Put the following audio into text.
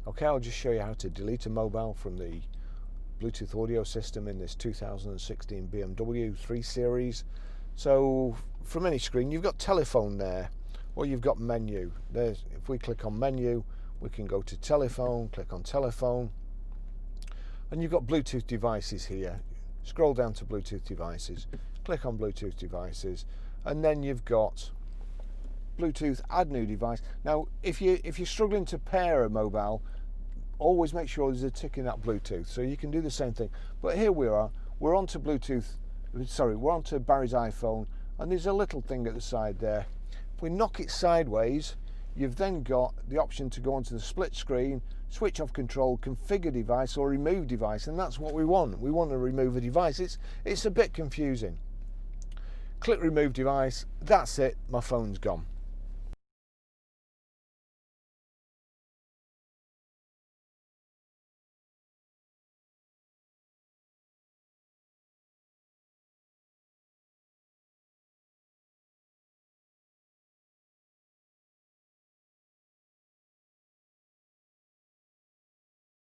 Okay, I'll just show you how to delete a mobile from the Bluetooth audio system in this 2016 BMW 3 Series. So from any screen, you've got telephone there, or you've got menu. If we click on menu, we can go to telephone, click on telephone, and you've got Bluetooth devices here. Scroll down to Bluetooth devices, click on Bluetooth devices, and then you've got Bluetooth add new device. Now if you're struggling to pair a mobile, always make sure there's a tick in that Bluetooth, so you can do the same thing. But here we're onto Bluetooth, we're onto Barry's iPhone, and there's a little thing at the side there. If we knock it sideways, you've then got the option to go onto the split screen, switch off control, configure device, or remove device, and that's what we want. We want to remove a device. It's a bit confusing. Click remove device, that's it, my phone's gone.